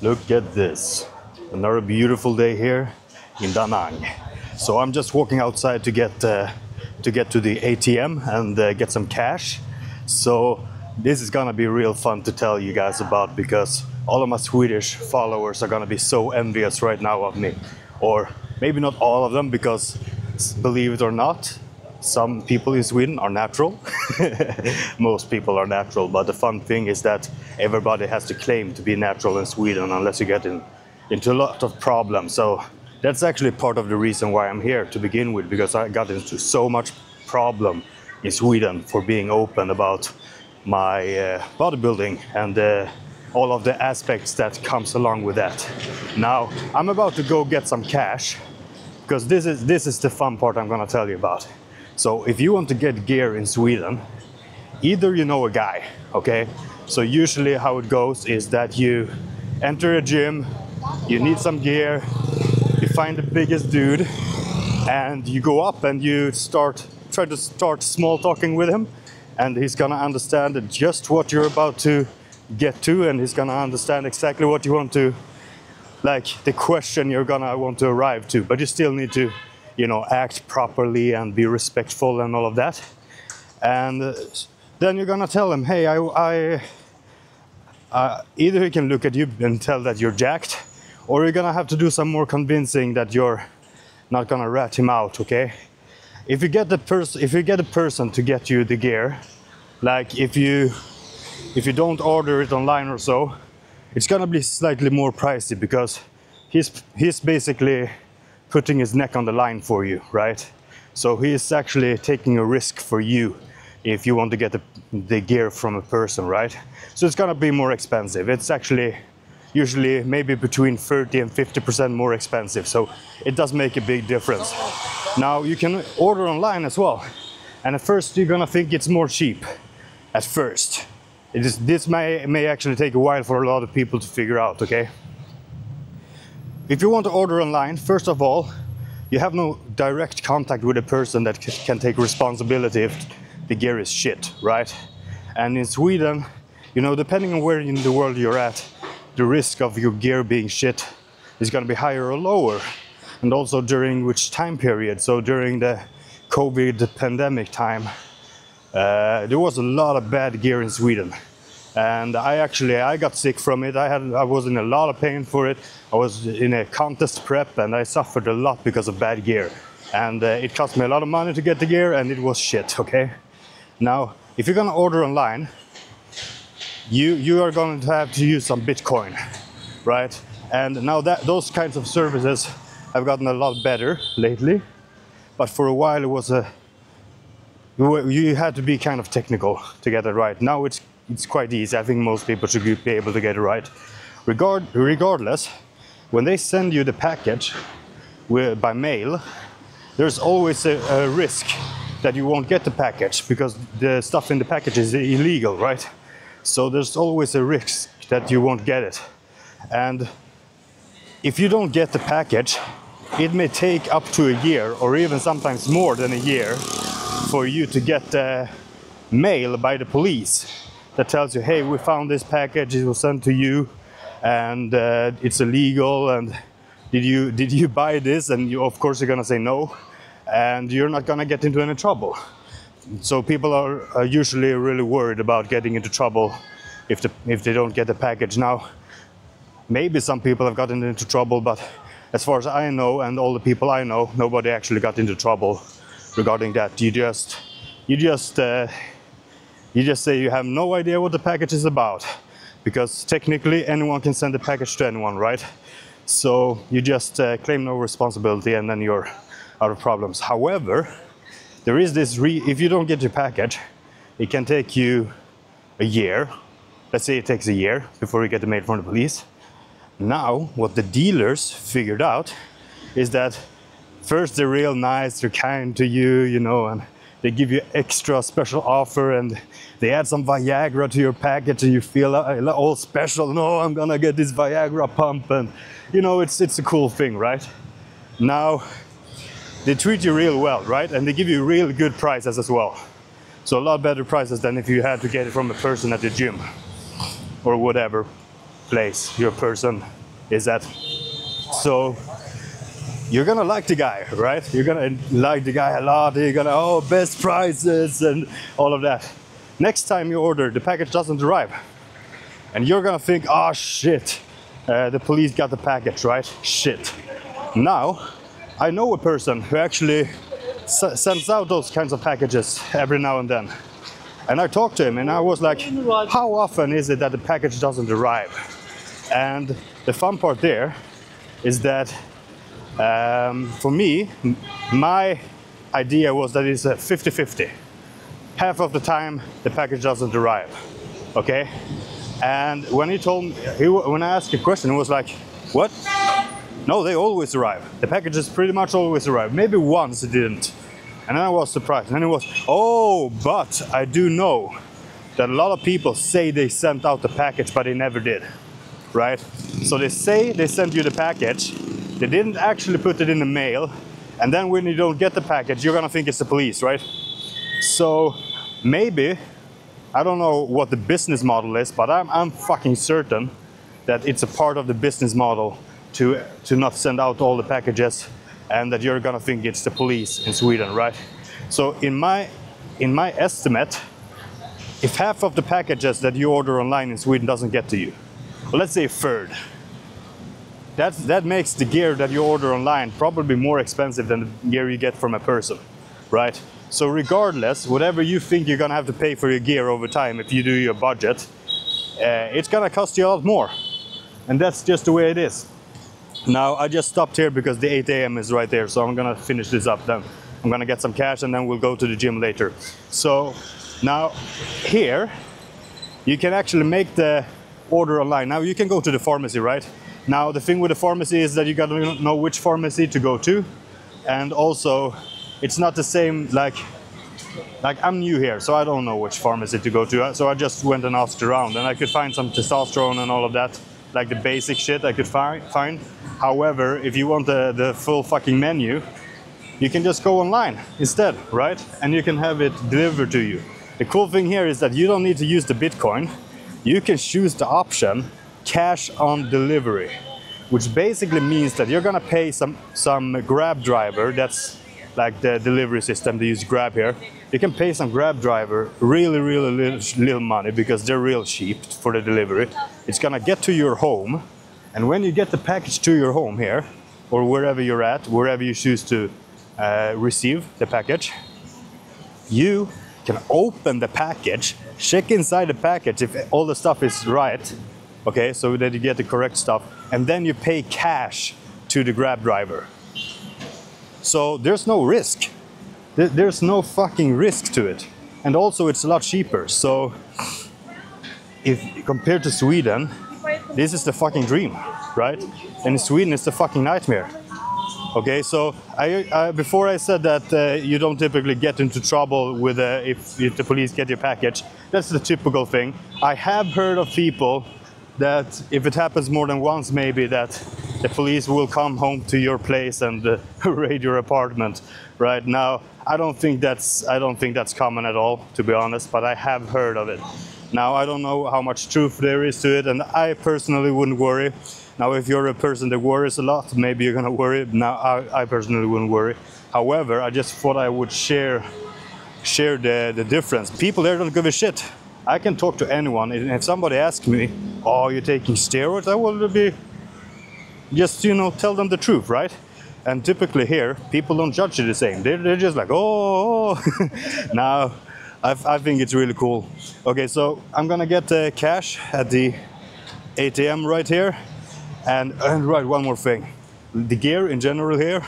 Look at this. Another beautiful day here in Da Nang. So I'm just walking outside to get to the ATM and get some cash. So this is gonna be real fun to tell you guys about, because all of my Swedish followers are gonna be so envious right now of me. Or maybe not all of them, because believe it or not, some people in Sweden are natural. Most people are natural, but the fun thing is that everybody has to claim to be natural in Sweden unless you get into a lot of problems. So that's actually part of the reason why I'm here to begin with, because I got into so much problem in Sweden for being open about my bodybuilding and all of the aspects that comes along with that. Now I'm about to go get some cash, because this is the fun part I'm gonna tell you about. So if you want to get gear in Sweden, either you know a guy, okay? So usually how it goes is that you enter a gym, you need some gear, you find the biggest dude, and you go up and you try to start small talking with him, and he's gonna understand just what you're about to get to, and he's gonna understand exactly what you want to, like the question you're gonna want to arrive to, but you still need to, you know, act properly and be respectful and all of that. And then you're gonna tell him, hey, either he can look at you and tell that you're jacked, or you're gonna have to do some more convincing that you're not gonna rat him out, okay? If you get a person to get you the gear, like if you don't order it online or so, it's gonna be slightly more pricey, because he's basically putting his neck on the line for you, right? So he's actually taking a risk for you if you want to get the gear from a person, right? So it's gonna be more expensive. It's actually usually maybe between 30 and 50% more expensive. So it does make a big difference. Now you can order online as well. And at first you're gonna think it's more cheap. At first. This may actually take a while for a lot of people to figure out, okay? If you want to order online, first of all, you have no direct contact with a person that can take responsibility if the gear is shit, right? And in Sweden, you know, depending on where in the world you're at, the risk of your gear being shit is going to be higher or lower. And also during which time period. So during the COVID pandemic time, there was a lot of bad gear in Sweden. And I got sick from it. I was in a lot of pain for it. I was in a contest prep and I suffered a lot because of bad gear. And it cost me a lot of money to get the gear, and it was shit, okay? Now, if you're gonna order online, you are going to have to use some Bitcoin, right? And now those kinds of services have gotten a lot better lately. But for a while you had to be kind of technical to get it right. Now it's quite easy. I think most people should be able to get it right. Regardless, when they send you the package by mail, there's always a risk that you won't get the package, because the stuff in the package is illegal, right? So there's always a risk that you won't get it. And if you don't get the package, it may take up to a year, or even sometimes more than a year, for you to get the mail by the police that tells you, hey, we found this package, it was sent to you, and it's illegal, and did you buy this? And you, of course, you're gonna say no, and you're not gonna get into any trouble. So people are usually really worried about getting into trouble if they don't get the package. Now, maybe some people have gotten into trouble, but as far as I know, and all the people I know, nobody actually got into trouble regarding that. You just say you have no idea what the package is about, because technically anyone can send a package to anyone, right? So you just claim no responsibility, and then you're out of problems. However, there is this, if you don't get your package, it can take you a year. Let's say it takes a year before you get the mail from the police. Now, what the dealers figured out is that first they're real nice, they're kind to you, you know, and they give you extra special offer, and they add some Viagra to your package, and you feel all special. No, I'm gonna get this Viagra pump, and you know, it's a cool thing, right? Now, they treat you real well, right? And they give you real good prices as well. So a lot better prices than if you had to get it from a person at the gym or whatever. place your person is at. So you're gonna like the guy, right? You're gonna like the guy a lot. You're gonna, oh, best prices and all of that. Next time you order, the package doesn't arrive. And you're gonna think, oh shit, the police got the package, right? Shit. Now, I know a person who actually sends out those kinds of packages every now and then. And I talked to him and I was like, how often is it that the package doesn't arrive? And the fun part there is that for me, my idea was that it's a 50-50. Half of the time the package doesn't arrive, okay? And when he told me, when I asked a question, he was like, what? No, they always arrive. The packages pretty much always arrive. Maybe once it didn't. And then I was surprised. And then it was, oh, but I do know that a lot of people say they sent out the package, but they never did, right? So they say they sent you the package, they didn't actually put it in the mail, and then when you don't get the package, you're gonna think it's the police, right? So maybe, I don't know what the business model is, but I'm fucking certain that it's a part of the business model to not send out all the packages, and that you're gonna think it's the police in Sweden, right? So in my estimate, if half of the packages that you order online in Sweden doesn't get to you, well, let's say a third, that makes the gear that you order online probably more expensive than the gear you get from a person, right? So regardless, whatever you think you're gonna have to pay for your gear over time, if you do your budget, it's gonna cost you a lot more. And that's just the way it is. Now, I just stopped here because the 8 a.m. is right there, so I'm gonna finish this up then. I'm gonna get some cash and then we'll go to the gym later. So now here, you can actually make the order online. Now you can go to the pharmacy, right? Now the thing with the pharmacy is that you gotta know which pharmacy to go to. And also, it's not the same, like I'm new here, so I don't know which pharmacy to go to. So I just went and asked around and I could find some testosterone and all of that, like the basic shit I could find. However, if you want the full fucking menu, you can just go online instead, right? And you can have it delivered to you. The cool thing here is that you don't need to use the Bitcoin. You can choose the option cash on delivery, which basically means that you're gonna pay some Grab driver, that's like the delivery system, they use Grab here. You can pay some Grab driver really little money because they're real cheap for the delivery. It's gonna get to your home, and when you get the package to your home here, or wherever you're at, wherever you choose to receive the package, you can open the package, check inside the package if all the stuff is right, okay, so that you get the correct stuff, and then you pay cash to the Grab driver. So there's no risk. There's no fucking risk to it. And also it's a lot cheaper. So if compared to Sweden, this is the fucking dream, right? And in Sweden it's the fucking nightmare. Okay, so before I said that you don't typically get into trouble with if the police get your package. That's the typical thing. I have heard of people that if it happens more than once, maybe that the police will come home to your place and raid your apartment. Right now, I don't think that's common at all, to be honest. But I have heard of it. Now I don't know how much truth there is to it, and I personally wouldn't worry. Now, if you're a person that worries a lot, maybe you're gonna worry. Now, I personally wouldn't worry. However, I just thought I would share the difference. People there don't give a shit. I can talk to anyone, and if somebody asks me, "Oh, you're taking steroids?" I will be just, tell them the truth, right? And typically here, people don't judge you the same. They're just like, oh. Now, I think it's really cool. Okay, so I'm gonna get the cash at the ATM right here. And right, one more thing. The gear in general here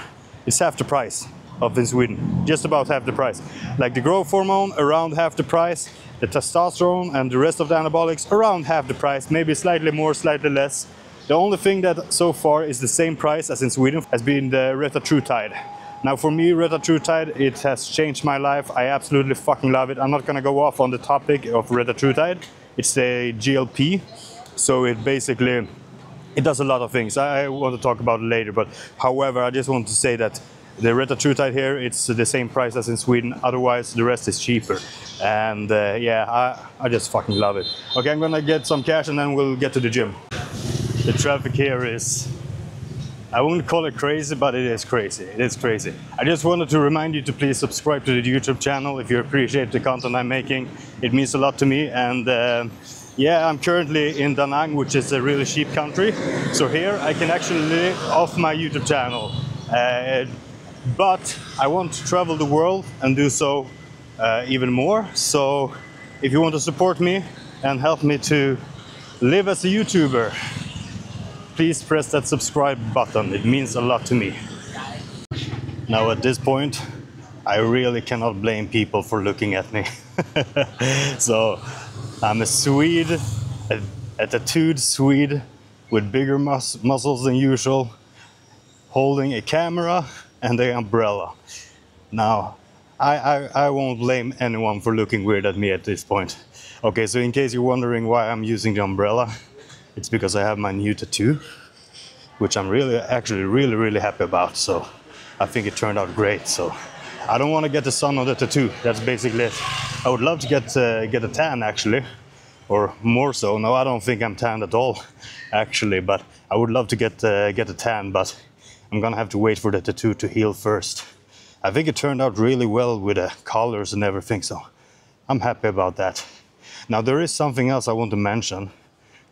is half the price of in Sweden. Just about half the price. Like the growth hormone, around half the price. The testosterone and the rest of the anabolics, around half the price. Maybe slightly more, slightly less. The only thing that so far is the same price as in Sweden has been the retatrutide. Now for me, retatrutide, it has changed my life. I absolutely fucking love it. I'm not gonna go off on the topic of retatrutide. It's a GLP, so it basically, it does a lot of things. I want to talk about it later, but however, I just want to say that the retatrutide here, it's the same price as in Sweden. Otherwise, the rest is cheaper. And yeah, I just fucking love it. Okay, I'm gonna get some cash and then we'll get to the gym. The traffic here is, I wouldn't call it crazy, but it is crazy. It is crazy. I just wanted to remind you to please subscribe to the YouTube channel if you appreciate the content I'm making. It means a lot to me. And yeah, I'm currently in Da Nang, which is a really cheap country. So here I can actually live off my YouTube channel. But I want to travel the world and do so even more. So if you want to support me and help me to live as a YouTuber, please press that subscribe button. It means a lot to me. Now at this point, I really cannot blame people for looking at me. So I'm a Swede, a tattooed Swede with bigger muscles than usual, holding a camera and an umbrella. Now, I won't blame anyone for looking weird at me at this point. Okay, so in case you're wondering why I'm using the umbrella, it's because I have my new tattoo, which I'm actually really happy about. So I think it turned out great. So I don't want to get the sun on the tattoo. That's basically it. I would love to get a tan actually, or more so. No, I don't think I'm tanned at all, actually. But I would love to get a tan, but I'm gonna have to wait for the tattoo to heal first. I think it turned out really well with the colors and everything, so I'm happy about that. Now there is something else I want to mention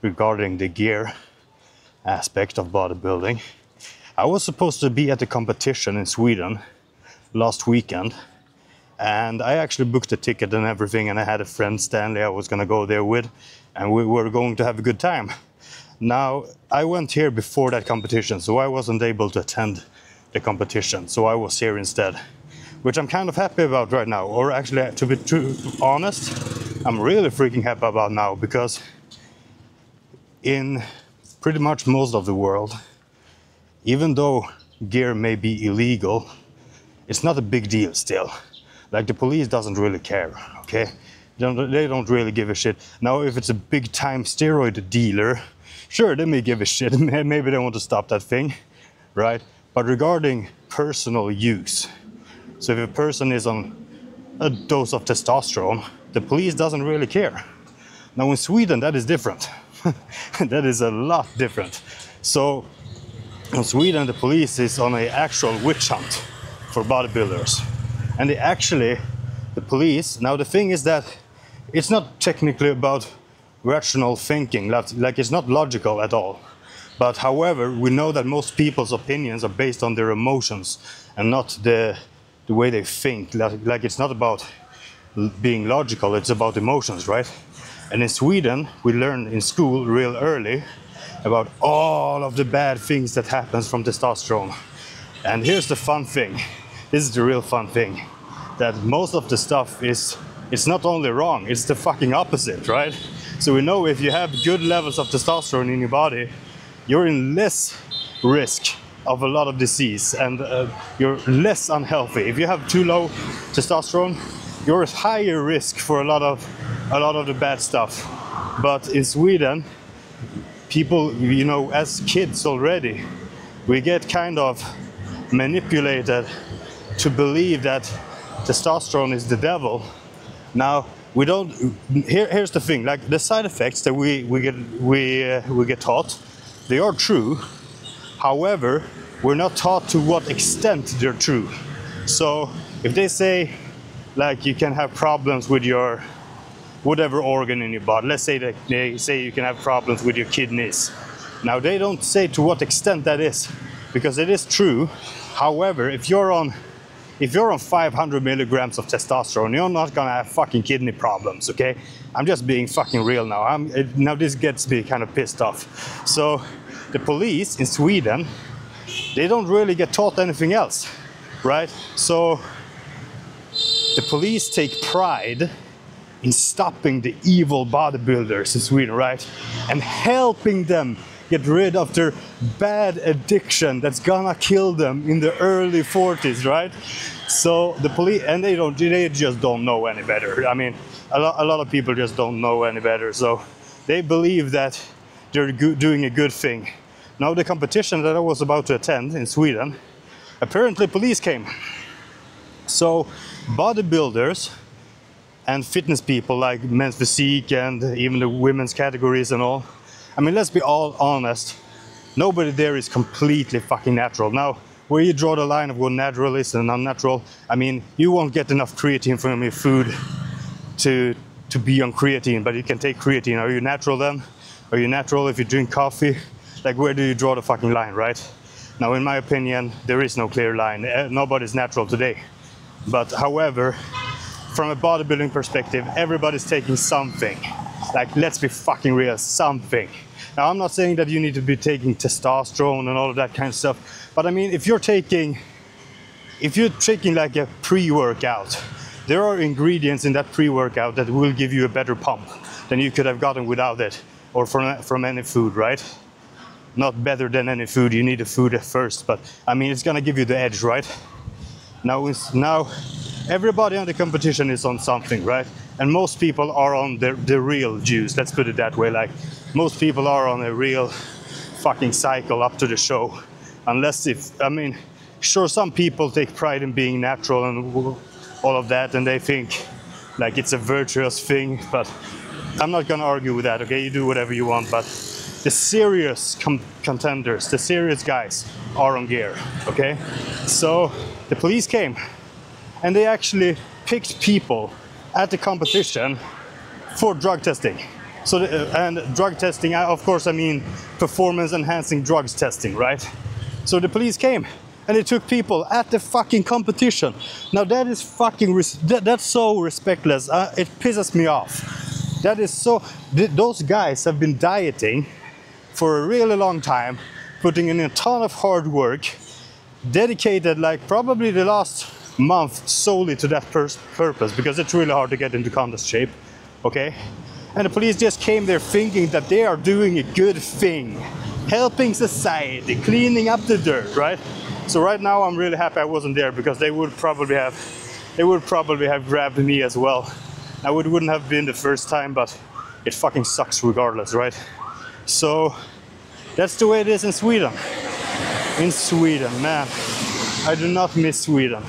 regarding the gear aspect of bodybuilding. I was supposed to be at the competition in Sweden last weekend, and I actually booked a ticket and everything, and I had a friend, Stanley, I was gonna go there with, and we were going to have a good time. Now, I went here before that competition, so I wasn't able to attend the competition, so I was here instead, which I'm kind of happy about right now. Or actually, to be honest, I'm really freaking happy about now, because in pretty much most of the world, even though gear may be illegal, it's not a big deal still. Like, the police doesn't really care, okay? They don't really give a shit. Now, if it's a big time steroid dealer, sure, they may give a shit. Maybe they want to stop that thing, right? But regarding personal use, so if a person is on a dose of testosterone, the police doesn't really care. Now in Sweden, that is different. That is a lot different. So in Sweden, the police is on an actual witch hunt for bodybuilders. And the police, now the thing is that it's not technically about rational thinking, like it's not logical at all. But however, we know that most people's opinions are based on their emotions and not the way they think. Like it's not about being logical, it's about emotions, right? And in Sweden, we learn in school real early about all of the bad things that happens from testosterone. And here's the fun thing, this is the real fun thing, that most of the stuff it's not only wrong, it's the fucking opposite, right? So we know if you have good levels of testosterone in your body, you're in less risk of a lot of disease, and you're less unhealthy. If you have too low testosterone, you're at higher risk for a lot of the bad stuff. But in Sweden, people, you know, as kids already, we get kind of manipulated to believe that testosterone is the devil. Now, we don't. Here's the thing: like the side effects that we get taught, they are true. However, we're not taught to what extent they're true. So, if they say, like, you can have problems with your whatever organ in your body, let's say that they say you can have problems with your kidneys. Now, they don't say to what extent that is, because it is true. However, if you're on 500 milligrams of testosterone, you're not gonna have fucking kidney problems, okay? I'm just being fucking real now. Now this gets me kind of pissed off. So the police in Sweden, they don't really get taught anything else, right? So the police take pride in stopping the evil bodybuilders in Sweden, right? And helping them get rid of their bad addiction that's gonna kill them in the early 40s, right? So the police, and they just don't know any better. I mean, a lot of people just don't know any better. So they believe that they're doing a good thing. Now the competition that I was about to attend in Sweden, apparently police came. So bodybuilders and fitness people like Men's Physique and even the women's categories and all, I mean, let's be all honest, Nobody there is completely fucking natural. Now, where you draw the line of what natural is and unnatural, I mean, you won't get enough creatine from your food to be on creatine, but you can take creatine. Are you natural then? Are you natural if you drink coffee? Like, where do you draw the fucking line, right? Now, in my opinion, there is no clear line. Nobody's natural today. But however, from a bodybuilding perspective, everybody's taking something. Like, let's be fucking real, something. Now, I'm not saying that you need to be taking testosterone and all of that kind of stuff, but I mean, if you're taking like a pre-workout, there are ingredients in that pre-workout that will give you a better pump than you could have gotten without it, or from any food, right? Not better than any food, you need the food at first, but I mean, it's gonna give you the edge, right? Now everybody on the competition is on something, right? And most people are on the real juice, let's put it that way. Like, most people are on a real fucking cycle up to the show. Unless I mean, sure, some people take pride in being natural and all of that, and they think like it's a virtuous thing, but I'm not gonna argue with that, okay? You do whatever you want, but the serious contenders, the serious guys are on gear, okay? So the police came and they actually picked people at the competition for drug testing. So, and drug testing, of course, I mean performance enhancing drugs testing, right? So the police came and they took people at the fucking competition. Now that is fucking, that's so respectless. It pisses me off. That is so, those guys have been dieting for a really long time, putting in a ton of hard work, dedicated like probably the last month solely to that purpose, because it's really hard to get into contest shape, okay? And the police just came there thinking that they are doing a good thing, helping society, cleaning up the dirt, right? So right now I'm really happy I wasn't there, because they would probably have grabbed me as well. Now, it wouldn't have been the first time, but it fucking sucks regardless, right? So that's the way it is in Sweden. In Sweden, man, I do not miss Sweden.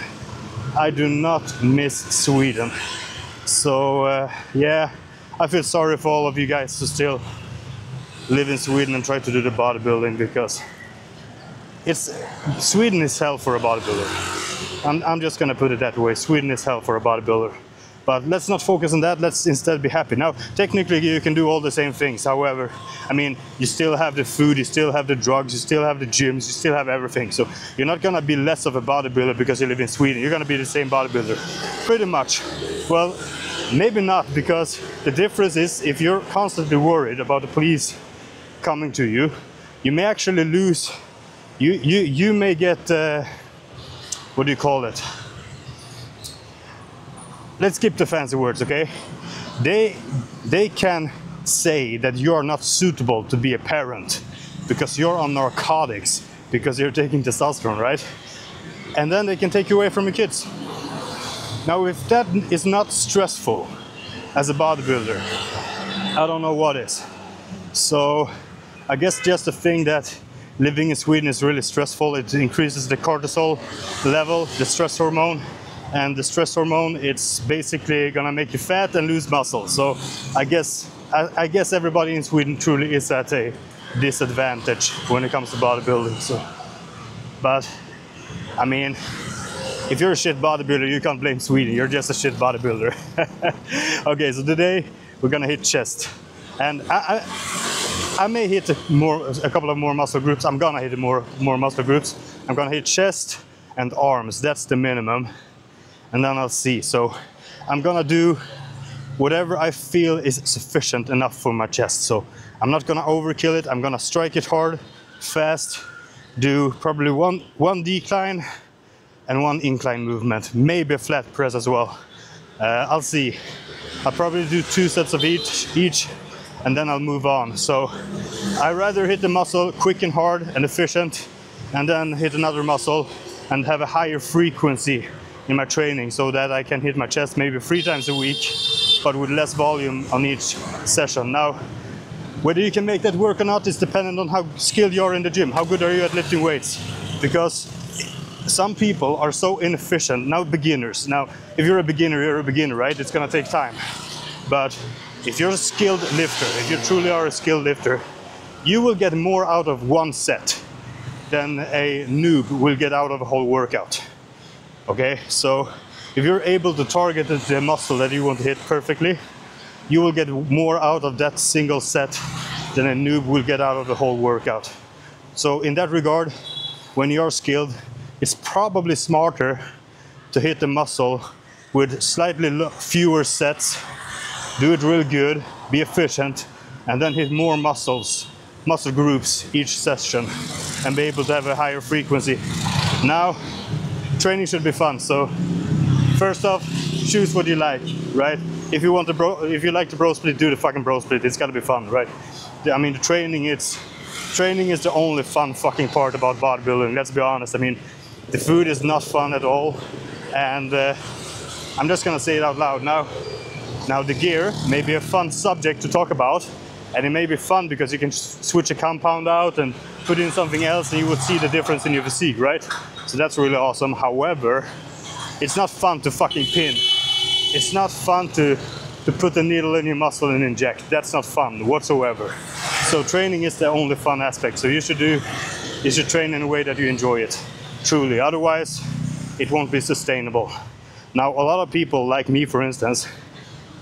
I do not miss Sweden. So yeah, I feel sorry for all of you guys who still live in Sweden and try to do the bodybuilding, because Sweden is hell for a bodybuilder. I'm just gonna put it that way. Sweden is hell for a bodybuilder. But let's not focus on that, let's instead be happy. Now, technically you can do all the same things. However, I mean, you still have the food, you still have the drugs, you still have the gyms, you still have everything. So you're not gonna be less of a bodybuilder because you live in Sweden. You're gonna be the same bodybuilder, pretty much. Well, maybe not, because the difference is if you're constantly worried about the police coming to you, you may actually lose, you may get, what do you call it? Let's skip the fancy words, okay? They can say that you are not suitable to be a parent because you're on narcotics, because you're taking testosterone, right? And then they can take you away from your kids. Now, if that is not stressful as a bodybuilder, I don't know what is. So I guess just the thing that living in Sweden is really stressful. It increases the cortisol level, the stress hormone. And the stress hormone, it's basically gonna make you fat and lose muscle. So I guess everybody in Sweden truly is at a disadvantage when it comes to bodybuilding. So, but I mean, if you're a shit bodybuilder, you can't blame Sweden. You're just a shit bodybuilder. Okay, so today we're gonna hit chest, and I may hit a couple of more muscle groups. I'm gonna hit more muscle groups. I'm gonna hit chest and arms. That's the minimum. And then I'll see. So I'm gonna do whatever I feel is sufficient enough for my chest. So I'm not gonna overkill it. I'm gonna strike it hard, fast, do probably one decline and one incline movement, maybe a flat press as well. I'll see. I'll probably do 2 sets of each, and then I'll move on. So I rather hit the muscle quick and hard and efficient, and then hit another muscle and have a higher frequency in my training, so that I can hit my chest maybe 3 times a week, but with less volume on each session. Now, whether you can make that work or not is dependent on how skilled you are in the gym. How good are you at lifting weights? Because some people are so inefficient. Now, beginners. Now, if you're a beginner, right? It's gonna take time. But if you're a skilled lifter, if you truly are a skilled lifter, you will get more out of one set than a noob will get out of a whole workout. Okay, so if you're able to target the muscle that you want to hit perfectly, you will get more out of that single set than a noob will get out of the whole workout. So in that regard, when you're skilled, it's probably smarter to hit the muscle with slightly fewer sets, do it real good, be efficient, and then hit more muscle groups each session and be able to have a higher frequency. Now, training should be fun. So first off, choose what you like, right? If you like the bro split, do the fucking bro split. It's gotta be fun, right? I mean, the training is the only fun fucking part about bodybuilding. Let's be honest. I mean, the food is not fun at all, and I'm just gonna say it out loud now. Now, the gear may be a fun subject to talk about, and it may be fun because you can switch a compound out and put in something else, and you would see the difference in your physique, right? So that's really awesome. However, it's not fun to fucking pin. It's not fun to put the needle in your muscle and inject. That's not fun whatsoever. So training is the only fun aspect. So you should train in a way that you enjoy it, truly. Otherwise, it won't be sustainable. Now, a lot of people, like me for instance,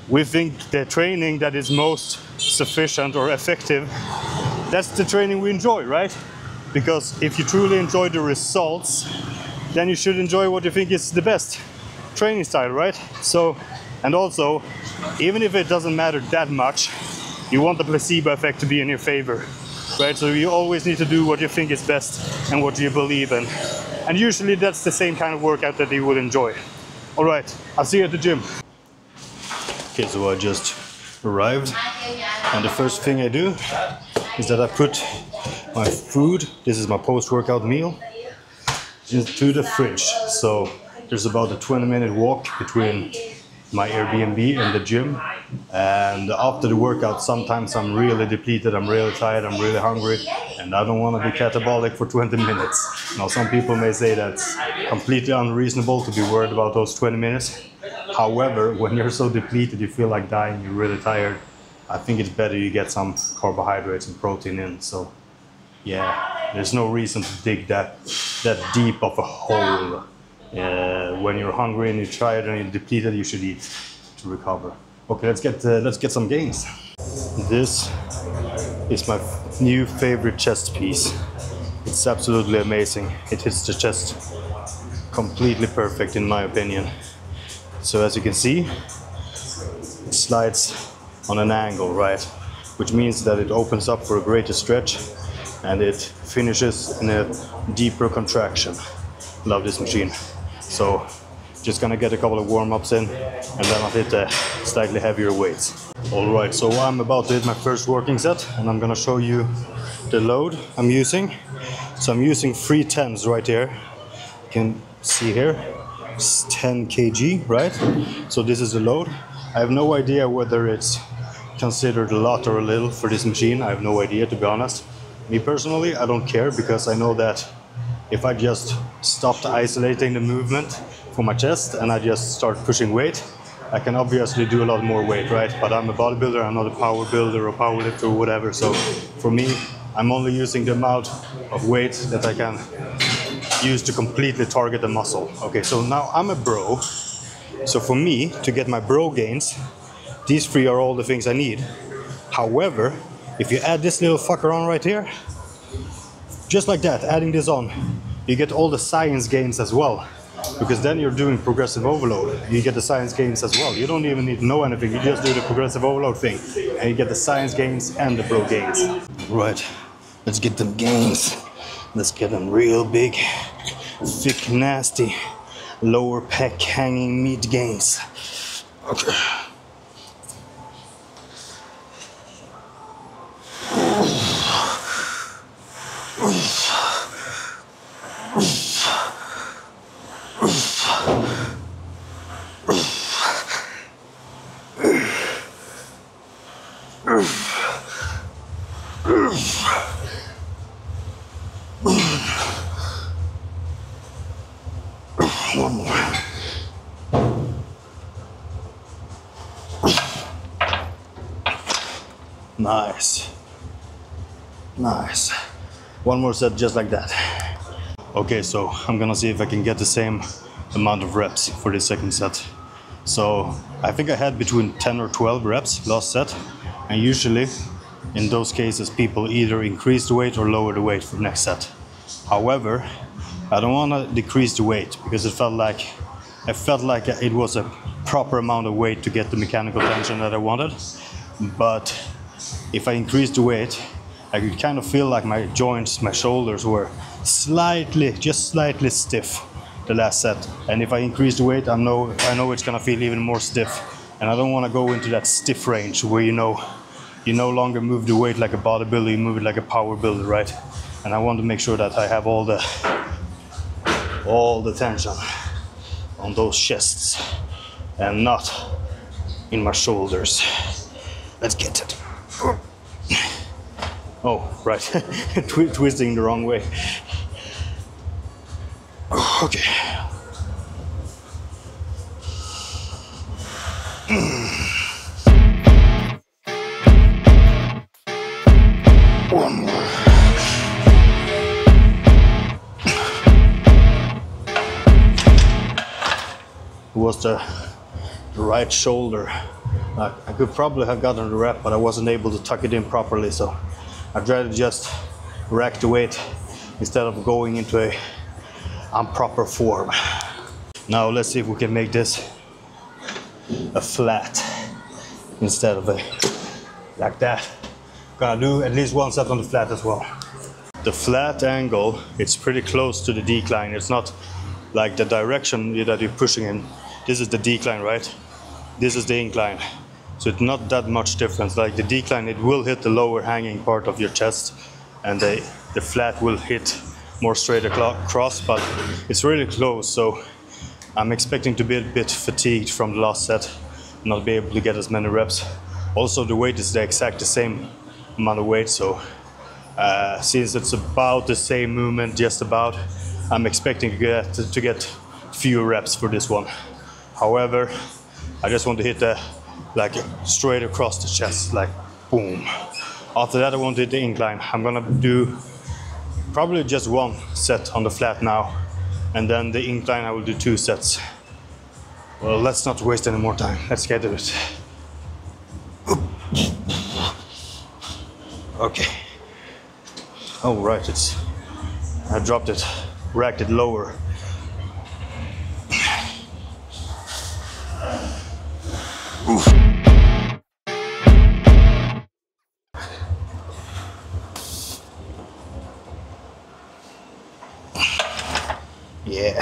we think the training that is most sufficient or effective, that's the training we enjoy, right? Because if you truly enjoy the results, then you should enjoy what you think is the best training style, right? So, and also, even if it doesn't matter that much, you want the placebo effect to be in your favor, right? So you always need to do what you think is best and what you believe in. And usually that's the same kind of workout that you will enjoy. All right, I'll see you at the gym. Okay, so I just arrived, and the first thing I do is that I put my food, this is my post-workout meal, into the fridge. So there's about a 20-minute walk between my Airbnb and the gym, and after the workout sometimes I'm really depleted, I'm really tired, I'm really hungry, and I don't want to be catabolic for 20 minutes. Now, some people may say that's completely unreasonable to be worried about those 20 minutes. However, when you're so depleted, you feel like dying, you're really tired, I think it's better you get some carbohydrates and protein in. So yeah, there's no reason to dig that deep of a hole. When you're hungry and you're tired and you're depleted, you should eat to recover. Okay, let's get some gains. This is my new favorite chest piece. It's absolutely amazing. It hits the chest completely perfect in my opinion. So as you can see, it slides on an angle, right? Which means that it opens up for a greater stretch and it finishes in a deeper contraction. Love this machine. So just gonna get a couple of warm-ups in and then I'll hit the slightly heavier weights. All right, so I'm about to hit my first working set and I'm gonna show you the load I'm using. So I'm using 3 10s right here. You can see here, it's 10 kg, right? So this is the load. I have no idea whether it's considered a lot or a little for this machine. I have no idea, to be honest. Me personally, I don't care, because I know that if I just stopped isolating the movement for my chest and I just start pushing weight, I can obviously do a lot more weight, right? But I'm a bodybuilder, I'm not a power builder or power lifter or whatever. So for me, I'm only using the amount of weight that I can use to completely target the muscle. Okay, so now I'm a bro. So for me, to get my bro gains, these 3 are all the things I need. However, if you add this little fucker on right here, just like that, adding this on, you get all the science gains as well. Because then you're doing progressive overload. You get the science gains as well. You don't even need to know anything. You just do the progressive overload thing. And you get the science gains and the bro gains. Right, let's get them gains. Let's get them real big, thick, nasty, lower pec hanging meat gains. Okay. One more. Nice. Nice. One more set just like that. Okay, so I'm gonna see if I can get the same amount of reps for the second set. So I think I had between 10 or 12 reps last set, and usually in those cases people either increase the weight or lower the weight for the next set. However, I don't want to decrease the weight because I felt like it was a proper amount of weight to get the mechanical tension that I wanted. But if I increased the weight, I could kind of feel like my joints, my shoulders were just slightly stiff the last set. And if I increase the weight, I know it's gonna feel even more stiff. And I don't want to go into that stiff range where you no longer move the weight like a bodybuilder, you move it like a power builder, right? And I want to make sure that I have all the tension on those chests and not in my shoulders. Let's get it. Oh, right, twisting the wrong way. Okay. One more. It was the right shoulder. I could probably have gotten the rep, but I wasn't able to tuck it in properly, so I'd rather just rack the weight instead of going into a improper form. Now let's see if we can make this a flat instead of a like that. Gonna do at least one set on the flat as well. The flat angle, it's pretty close to the decline. It's not like the direction that you're pushing in. This is the decline, right? This is the incline. So it's not that much difference. Like the decline, it will hit the lower hanging part of your chest, and the flat will hit more straight across, but it's really close. So I'm expecting to be a bit fatigued from the last set, not be able to get as many reps. Also, the weight is the exact same amount of weight, so since it's about the same movement, just about, I'm expecting to get fewer reps for this one. However, I just want to hit like straight across the chest, like boom. After that, I want to hit the incline. I'm gonna do probably just one set on the flat now, and then the incline I will do 2 sets. Well, let's not waste any more time. Let's get to it. Okay. Oh right, I dropped it, racked it lower. Oof. Yeah.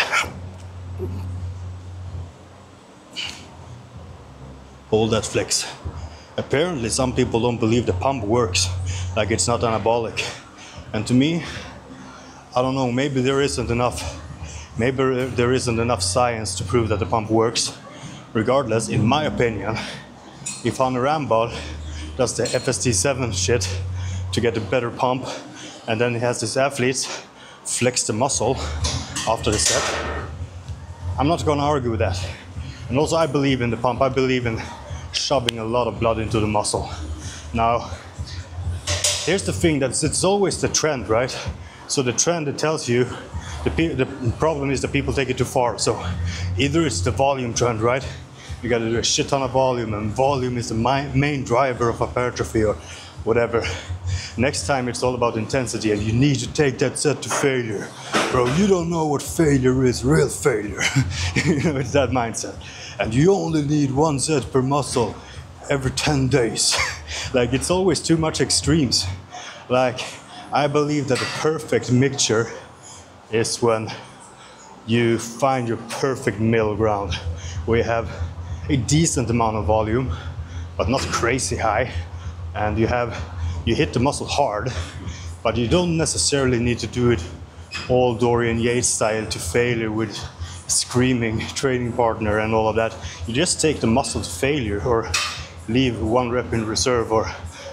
Hold that flex. Apparently some people don't believe the pump works, like it's not anabolic. And to me, I don't know, maybe there isn't enough science to prove that the pump works. Regardless, in my opinion, if Hunter Rambo does the FST7 shit to get a better pump, and then he has his athletes flex the muscle after the set, I'm not gonna argue with that. And also I believe in the pump. I believe in shoving a lot of blood into the muscle. Now, here's the thing, that it's always the trend, right? So the trend, it tells you, the problem is that people take it too far. So either it's the volume trend, right? You gotta do a shit ton of volume, and volume is the main driver of hypertrophy or whatever. Next time it's all about intensity, and you need to take that set to failure. Bro, you don't know what failure is, real failure. You know, it's that mindset. And you only need 1 set per muscle every 10 days. Like, it's always too much extremes. Like, I believe that the perfect mixture is when you find your perfect middle ground, where you have a decent amount of volume, but not crazy high, and you hit the muscle hard, but you don't necessarily need to do it all Dorian Yates style to failure with screaming training partner and all of that. You just take the muscle to failure, or leave 1 rep in reserve, or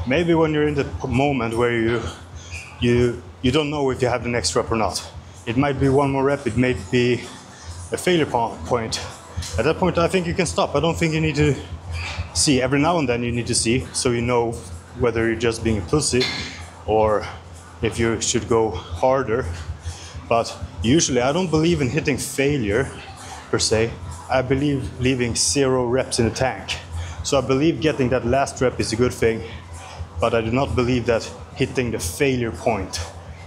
maybe when you're in the moment where you don't know if you have the next rep or not. It might be 1 more rep, it may be a failure point. At that point, I think you can stop. I don't think you need to see. Every now and then you need to see, so you know whether you're just being a pussy or if you should go harder. But usually I don't believe in hitting failure per se. I believe leaving 0 reps in the tank. So I believe getting that last rep is a good thing, but I do not believe that hitting the failure point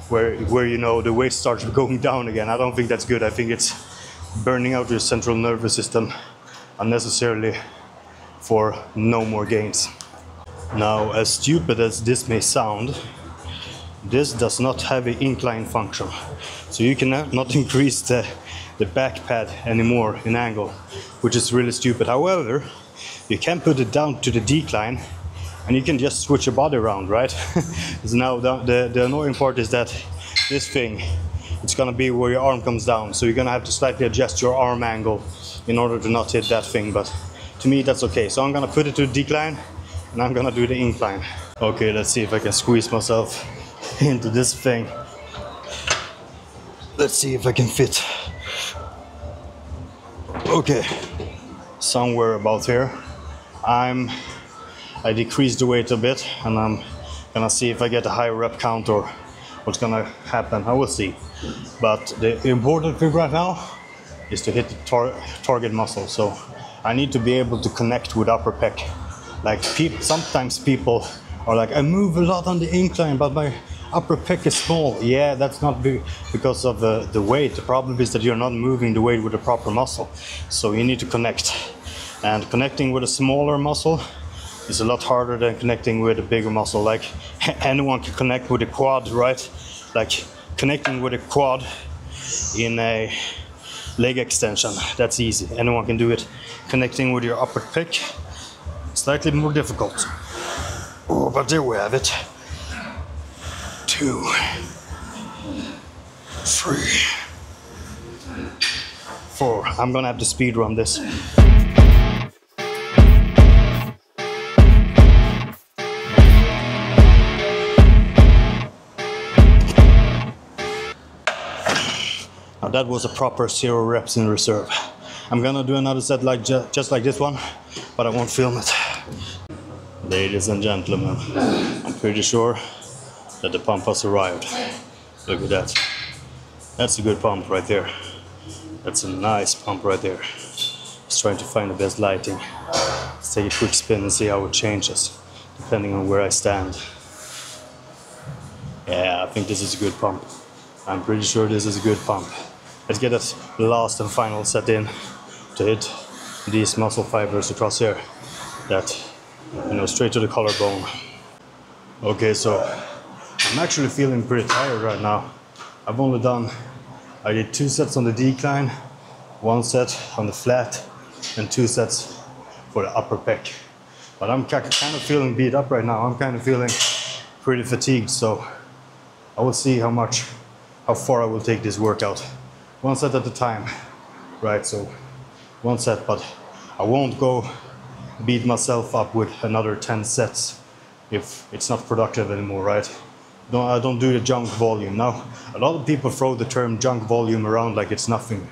where you know the weight starts going down again. I don't think that's good. I think it's burning out your central nervous system unnecessarily for no more gains. Now, as stupid as this may sound, this does not have an incline function. So you cannot increase the back pad anymore in angle, which is really stupid. However, you can put it down to the decline and you can just switch your body around, right? So now the annoying part is that this thing, it's gonna be where your arm comes down. So you're gonna have to slightly adjust your arm angle in order to not hit that thing. But to me, that's okay. So I'm gonna put it to the decline and I'm gonna do the incline. Okay, let's see if I can squeeze myself into this thing. Let's see if I can fit. Okay, somewhere about here. I decreased the weight a bit and I'm gonna see if I get a higher rep count or what's gonna happen. I will see. But the important thing right now is to hit the target muscle. So I need to be able to connect with upper pec. Like sometimes people are like, I move a lot on the incline, but my upper pec is small. Yeah, that's not because of the weight. The problem is that you're not moving the weight with the proper muscle. So you need to connect. And connecting with a smaller muscle is a lot harder than connecting with a bigger muscle. Like anyone can connect with a quad, right? Like connecting with a quad in a leg extension, that's easy. Anyone can do it. Connecting with your upper pec, slightly more difficult. Oh, but there we have it. 2, 3, 4. I'm gonna have to speed run this. Now that was a proper 0 reps in reserve. I'm gonna do another set like just like this one, but I won't film it. Ladies and gentlemen, I'm pretty sure that the pump has arrived. Look at that. That's a good pump right there. That's a nice pump right there. Just trying to find the best lighting. Let's take a quick spin and see how it changes, depending on where I stand. Yeah, I think this is a good pump. I'm pretty sure this is a good pump. Let's get that last and final set in to hit these muscle fibers across here. That, you know, straight to the collarbone. Okay, so I'm actually feeling pretty tired right now. I did 2 sets on the decline, 1 set on the flat, and 2 sets for the upper pec. But I'm kind of feeling beat up right now. I'm kind of feeling pretty fatigued, so I will see how far I will take this workout. 1 set at a time, right? So 1 set, but I won't go beat myself up with another 10 sets if it's not productive anymore, right? I don't do the junk volume. Now, a lot of people throw the term junk volume around like it's nothing.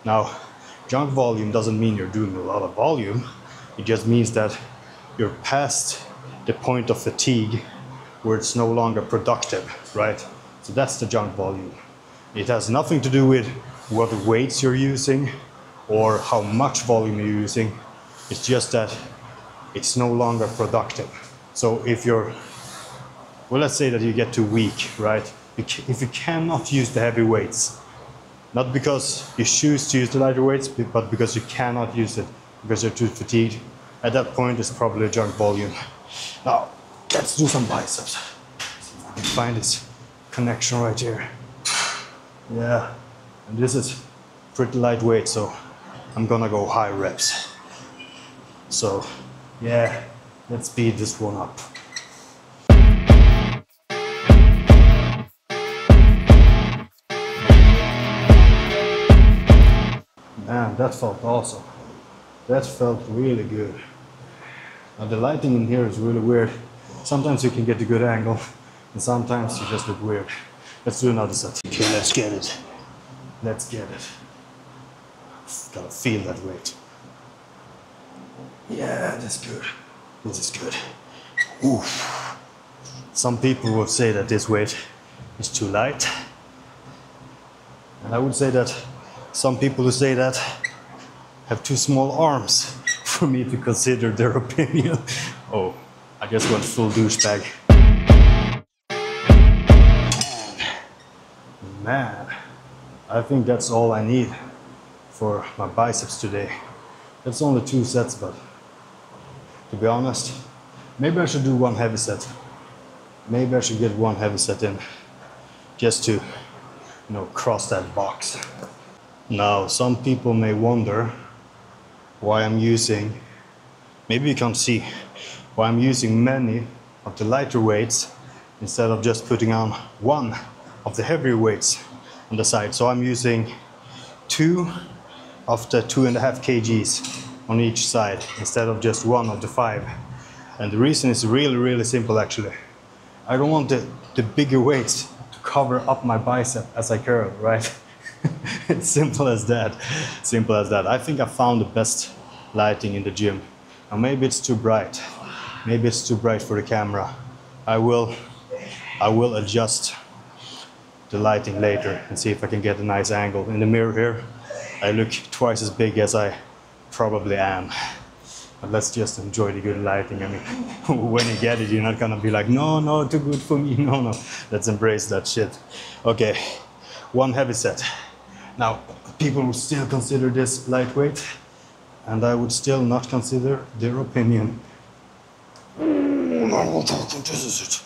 Now, junk volume doesn't mean you're doing a lot of volume. It just means that you're past the point of fatigue where it's no longer productive, right? So that's the junk volume. It has nothing to do with what weights you're using or how much volume you're using. It's just that it's no longer productive. So if you're, well, let's say that you get too weak, right? If you cannot use the heavy weights, not because you choose to use the lighter weights, but because you cannot use it because you're too fatigued, at that point it's probably a junk volume. Now, let's do some biceps. See if I can find this connection right here. Yeah, and this is pretty lightweight, so I'm gonna go high reps. So, yeah, let's speed this one up. Man, that felt awesome. That felt really good. Now the lighting in here is really weird. Sometimes you can get a good angle, and sometimes you just look weird. Let's do another set. Okay, let's get it. Let's get it. Gotta feel that weight. Yeah, that's good. This is good. Oof. Some people will say that this weight is too light. And I would say that some people who say that have too small arms for me to consider their opinion. Oh, I just went full douchebag. Man, I think that's all I need for my biceps today. It's only 2 sets, but to be honest, maybe I should do 1 heavy set. Maybe I should get 1 heavy set in just to, cross that box. Now, some people may wonder why I'm using, maybe you can't see, why I'm using many of the lighter weights instead of just putting on 1 of the heavier weights on the side. So I'm using 2 of the 2.5 kgs on each side instead of just 1 of the 5. And the reason is really simple actually. I don't want the bigger weights to cover up my bicep as I curl, right? It's simple as that. Simple as that. I think I found the best lighting in the gym. Now maybe it's too bright. Maybe it's too bright for the camera. I will adjust the lighting later and see if I can get a nice angle. In the mirror here, I look twice as big as I probably am. But let's just enjoy the good lighting. I mean, when you get it, you're not gonna be like, no, too good for me. No. Let's embrace that shit. Okay, 1 heavy set. Now, people would still consider this lightweight, and I would still not consider their opinion. No, this is it.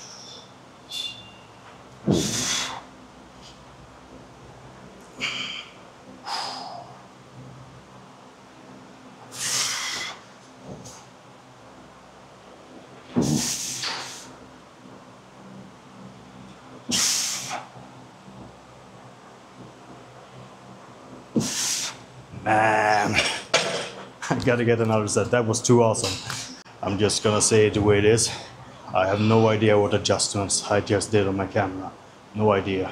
Man, I gotta get another set. That was too awesome. I'm just gonna say it the way it is. I have no idea what adjustments I just did on my camera. No idea.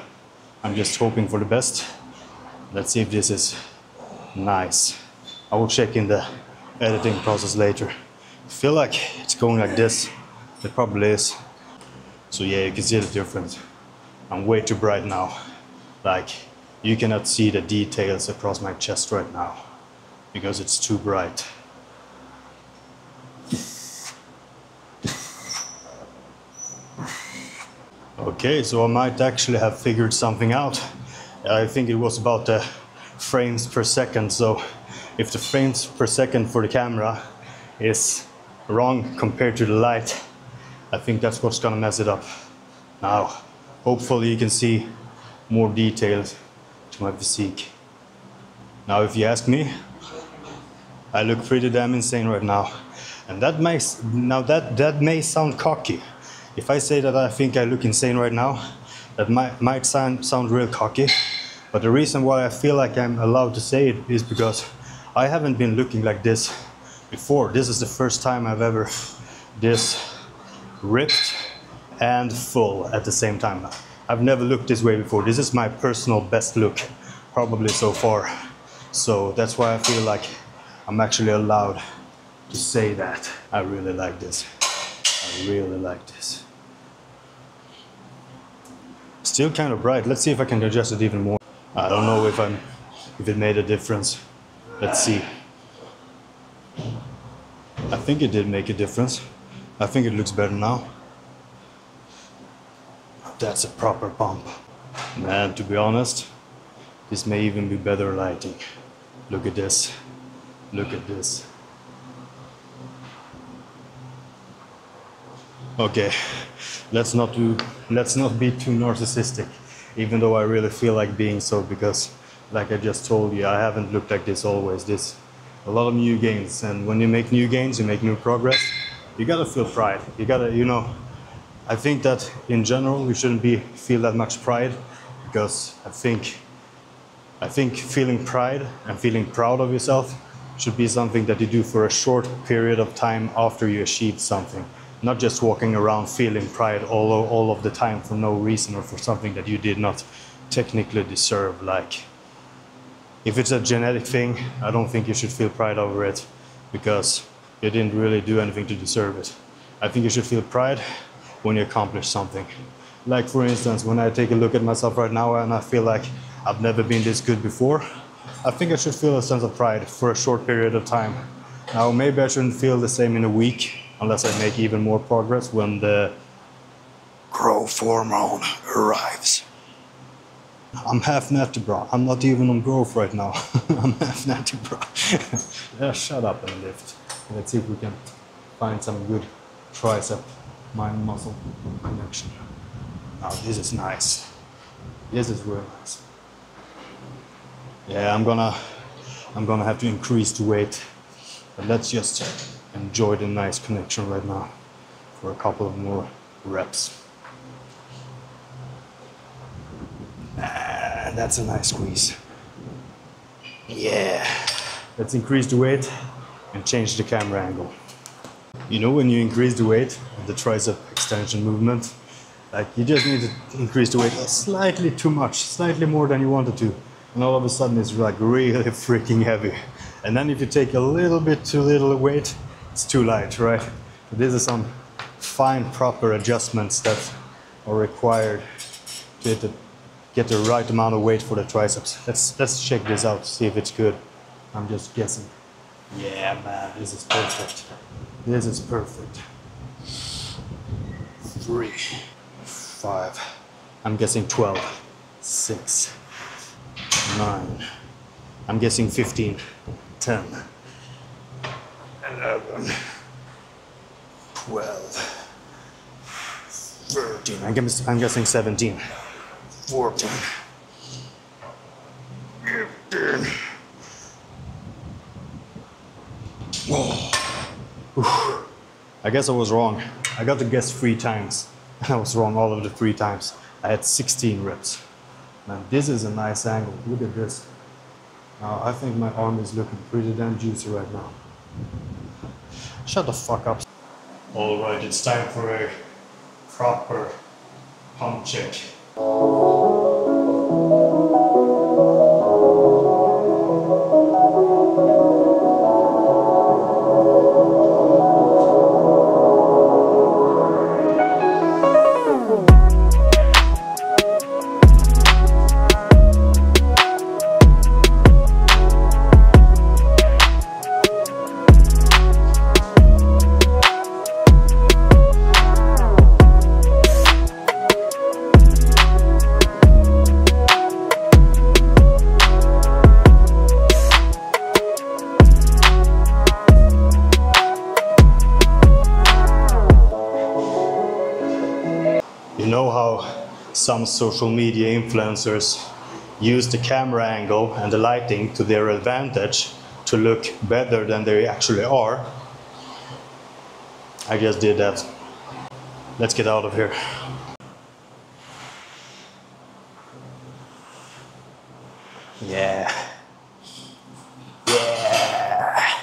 I'm just hoping for the best. Let's see if this is nice. I will check in the editing process later. I feel like it's going like this. It probably is. So yeah, you can see the difference. I'm way too bright now. Like, you cannot see the details across my chest right now because it's too bright. Okay, so I might actually have figured something out. I think it was about the frames per second. So if the frames per second for the camera is wrong compared to the light, I think that's what's gonna mess it up. Now, hopefully you can see more details to my physique. Now, if you ask me, I look pretty damn insane right now. And that may sound cocky. If I say that I think I look insane right now, that might sound real cocky. But the reason why I feel like I'm allowed to say it is because I haven't been looking like this before. This is the first time I've ever this ripped and full at the same time. I've never looked this way before. This is my personal best look, probably so far. So that's why I feel like I'm actually allowed to say that. I really like this. I really like this. Still kind of bright. Let's see if I can adjust it even more. I don't know if it made a difference. Let's see. I think it did make a difference. I think it looks better now. That's a proper bump. Man, to be honest, this may even be better lighting. Look at this. Look at this. Okay, let's not be too narcissistic, even though I really feel like being so, because like I just told you, I haven't looked like this always. This a lot of new gains, and when you make new gains, you make new progress. You gotta feel pride. You gotta, I think that in general you shouldn't feel that much pride, because I think feeling pride and feeling proud of yourself should be something that you do for a short period of time after you achieved something. Not just walking around feeling pride all of the time for no reason or for something that you did not technically deserve. Like, if it's a genetic thing, I don't think you should feel pride over it because you didn't really do anything to deserve it. I think you should feel pride when you accomplish something. Like for instance, when I take a look at myself right now and I feel like I've never been this good before, I think I should feel a sense of pride for a short period of time. Now maybe I shouldn't feel the same in a week, unless I make even more progress when the growth hormone arrives. I'm half natty, bro. I'm not even on growth right now. I'm half natty, bro. Yeah, shut up and lift. Let's see if we can find some good tricep mind muscle connection. Now this is nice. This is real nice. Yeah, I'm gonna have to increase the weight, but let's just enjoy the nice connection right now for a couple of more reps. That's a nice squeeze. Yeah. Let's increase the weight and change the camera angle. You know, when you increase the weight, the tricep extension movement, like you just need to increase the weight slightly too much, slightly more than you wanted to. And all of a sudden it's like really freaking heavy. And then if you take a little bit too little weight, it's too light, right? So this is some fine, proper adjustments that are required to get the right amount of weight for the triceps. Let's check this out, see if it's good. I'm just guessing. Yeah, man, this is perfect. This is perfect. 3, 5. I'm guessing 12. 6, 9. I'm guessing 15. 10. 11. 12. 13. I'm guessing 17. 14. 15. Oh. I guess I was wrong. I got to guess 3 times. I was wrong all of the 3 times. I had 16 reps. Man, this is a nice angle. Look at this. Now, I think my arm is looking pretty damn juicy right now. Shut the fuck up. Alright, it's time for a proper pump check. You know how some social media influencers use the camera angle and the lighting to their advantage to look better than they actually are? I just did that. Let's get out of here. Yeah. Yeah.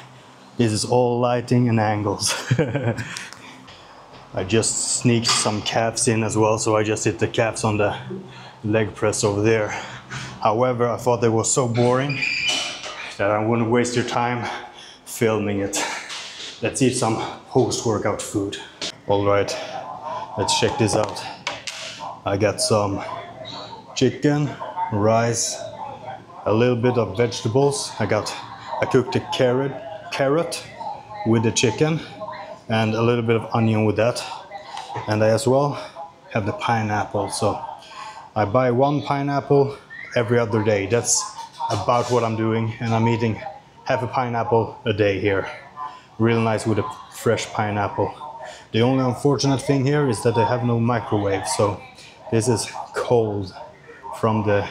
This is all lighting and angles. I just sneaked some calves in as well, so I just hit the calves on the leg press over there. However, I thought they were so boring that I wouldn't waste your time filming it. Let's eat some post-workout food. All right, let's check this out. I got some chicken, rice, a little bit of vegetables. I cooked a carrot with the chicken, and a little bit of onion with that. And I as well have the pineapple. So I buy 1 pineapple every other day. That's about what I'm doing. And I'm eating half a pineapple a day here. Real nice with a fresh pineapple. The only unfortunate thing here is that I have no microwave. So this is cold from the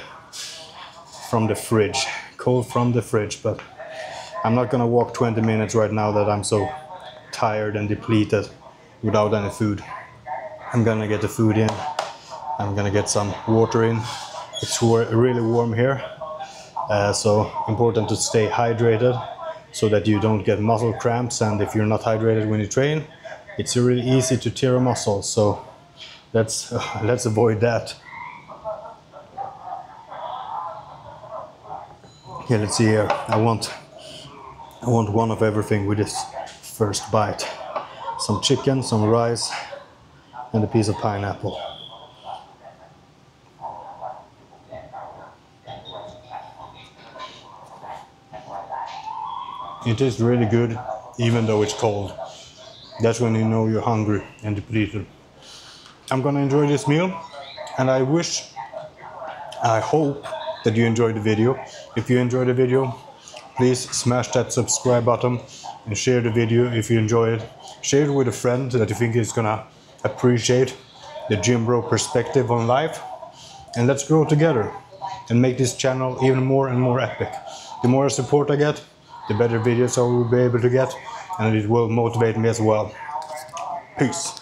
fridge. Cold from the fridge, but I'm not gonna walk 20 minutes right now that I'm so tired and depleted without any food. I'm gonna get the food in. I'm gonna get some water in. It's really warm here, so important to stay hydrated so that you don't get muscle cramps. And if you're not hydrated when you train, it's really easy to tear a muscle. So let's avoid that. Okay, let's see here. I want one of everything with this first bite. Some chicken, some rice, and a piece of pineapple. It tastes really good, even though it's cold. That's when you know you're hungry and depleted. I'm gonna enjoy this meal, and I hope that you enjoyed the video. If you enjoyed the video, please smash that subscribe button and share the video if you enjoy it. Share it with a friend that you think is gonna appreciate the gym bro perspective on life. And let's grow together and make this channel even more and more epic. The more support I get, the better videos I will be able to get, and it will motivate me as well. Peace.